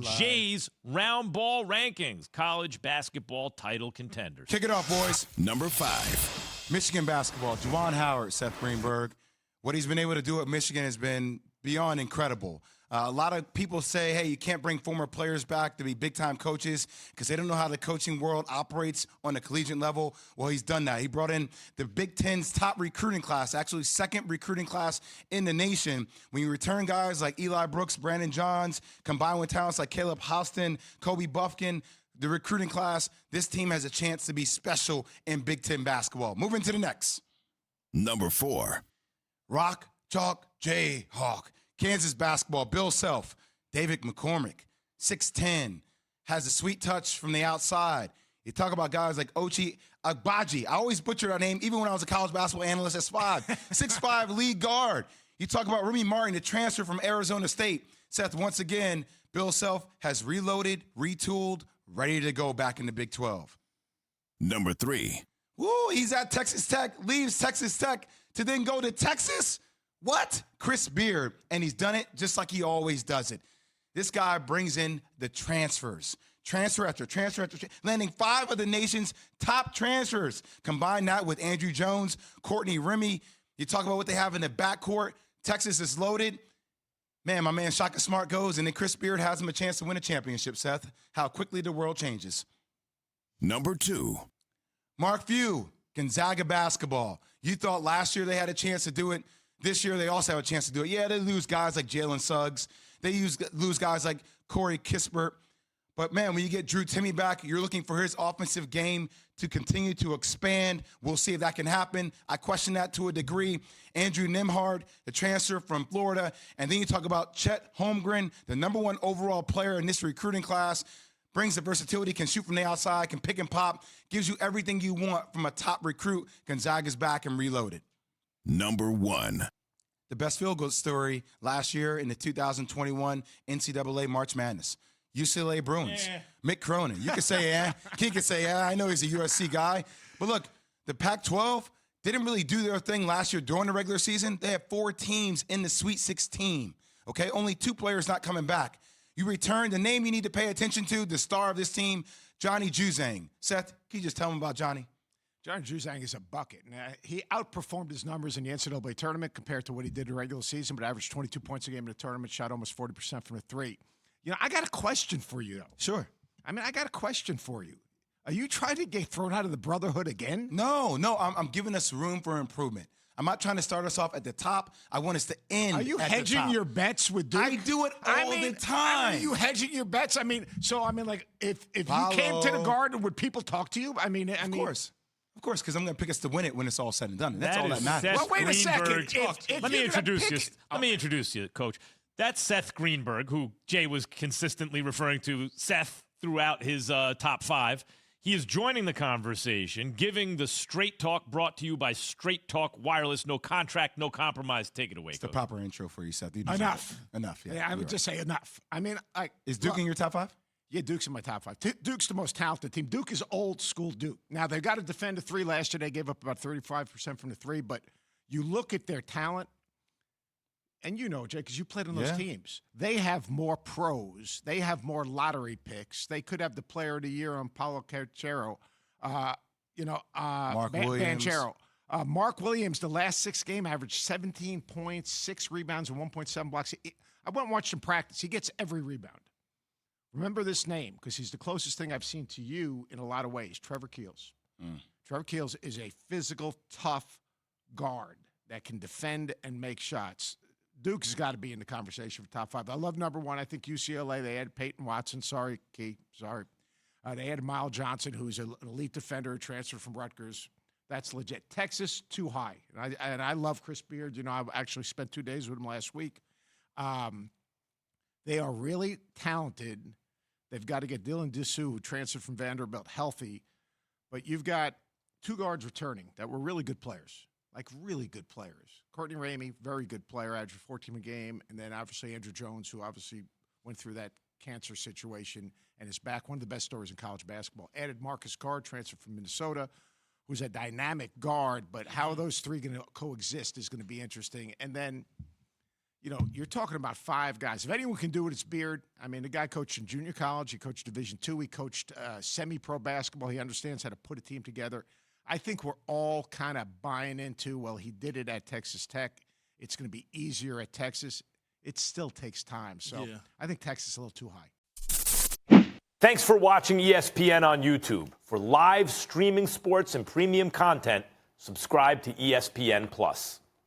Jay's Roundball rankings, college basketball title contenders. Kick it off, boys. Number 5. Michigan basketball. Juwan Howard, Seth Greenberg. What he's been able to do at Michigan has been beyond incredible. A lot of people say, hey, you can't bring former players back to be big-time coaches because they don't know how the coaching world operates on a collegiate level. Well, he's done that. He brought in the Big Ten's top recruiting class, actually second recruiting class in the nation. When you return guys like Eli Brooks, Brandon Johns, combined with talents like Caleb Houston, Kobe Buffkin, the recruiting class, this team has a chance to be special in Big Ten basketball. Moving to the next. Number 4. Rock, Chalk, Jayhawk. Kansas basketball, Bill Self, David McCormick, 6'10", has a sweet touch from the outside. You talk about guys like Ochi Agbaji. I always butcher that name, even when I was a college basketball analyst at SPOD. 6'5", lead guard. You talk about Remy Martin, the transfer from Arizona State. Seth, once again, Bill Self has reloaded, retooled, ready to go back in the Big 12. Number 3. Woo, he's at Texas Tech, leaves Texas Tech to then go to Texas. What? Chris Beard, and he's done it just like he always does it. This guy brings in the transfers. Transfer after transfer after transfer, landing 5 of the nation's top transfers. Combine that with Andrew Jones, Courtney Remy. You talk about what they have in the backcourt. Texas is loaded. Man, my man Shaka Smart goes, and then Chris Beard has him a chance to win a championship, Seth. How quickly the world changes. Number 2. Mark Few, Gonzaga basketball. You thought last year they had a chance to do it. This year, they also have a chance to do it. Yeah, they lose guys like Jalen Suggs. They lose guys like Corey Kispert. But, man, when you get Drew Timme back, you're looking for his offensive game to continue to expand. We'll see if that can happen. I question that to a degree. Andrew Nembhard, the transfer from Florida. And then you talk about Chet Holmgren, the number 1 overall player in this recruiting class. Brings the versatility, can shoot from the outside, can pick and pop, gives you everything you want from a top recruit. Gonzaga's back and reloaded. Number 1. The best field goal story last year in the 2021 NCAA March Madness. UCLA Bruins. Mick Cronin. You can say, King can say, I know he's a USC guy. But look, the Pac-12 didn't really do their thing last year during the regular season. They had 4 teams in the Sweet 16. Okay, only 2 players not coming back. You return the name you need to pay attention to, the star of this team, Johnny Juzang. Seth, can you just tell him about Johnny? Johnny Juzang is a bucket. Now, he outperformed his numbers in the NCAA tournament compared to what he did in the regular season, but averaged 22 points a game in the tournament, shot almost 40% from the 3. You know, I got a question for you, though. Sure. I got a question for you. Are you trying to get thrown out of the Brotherhood again? No, I'm giving us room for improvement. I'm not trying to start us off at the top. I want us to end. Are you at hedging the top. your bets with Duke? I do it all the time. Are you hedging your bets? Like if you came to the Garden, would people talk to you? Of course. Of course, because I'm going to pick us to win it when it's all said and done. That's all that is matters. Seth Well, wait a second. Greenberg. Let me you, introduce you, Coach. That's Seth Greenberg, who Jay was consistently referring to Seth throughout his top 5. He is joining the conversation, giving the straight talk brought to you by Straight Talk Wireless. No contract, no compromise. Take it away, It's Coach. the proper intro for you, Seth. You Enough. Enough, yeah. Yeah, I would just say enough. Is Duke in your top 5? Yeah, Duke's in my top 5. Duke's the most talented team. Duke is old school Duke. Now, they've got to defend a 3 last year. They gave up about 35% from the 3. But you look at their talent, and you know, Jay, because you played on those teams. They have more pros. They have more lottery picks. They could have the player of the year on Paulo Carcero. Mark Williams. Banchero. Mark Williams, the last 6 games, averaged 17 points, 6 rebounds, and 1.7 blocks. I went and watched him practice. He gets every rebound. Remember this name because he's the closest thing I've seen to you in a lot of ways, Trevor Keels. Trevor Keels is a physical, tough guard that can defend and make shots. Duke has got to be in the conversation for top 5. I love number 1. I think UCLA, they had Peyton Watson. Sorry, Key. Sorry. They had Miles Johnson, who's an elite defender, transferred from Rutgers. That's legit. Texas, too high. And I love Chris Beard. You know, I actually spent 2 days with him last week. They are really talented. They've got to get Dylan Dessou, who transferred from Vanderbilt, healthy. But you've got 2 guards returning that were really good players, like really good players. Courtney Ramey, very good player, averaged 14 a game. And then obviously Andrew Jones, who obviously went through that cancer situation and is back. One of the best stories in college basketball. Added Marcus Guard, transferred from Minnesota, who's a dynamic guard. But how those 3 going to coexist is going to be interesting. And then, you're talking about 5 guys. If anyone can do it, it's Beard. I mean, the guy coached in junior college. He coached Division II. He coached semi-pro basketball. He understands how to put a team together. I think we're all kind of buying into, well, he did it at Texas Tech. It's going to be easier at Texas. It still takes time. So I think Texas is a little too high. Thanks for watching ESPN on YouTube. For live streaming sports and premium content, subscribe to ESPN+.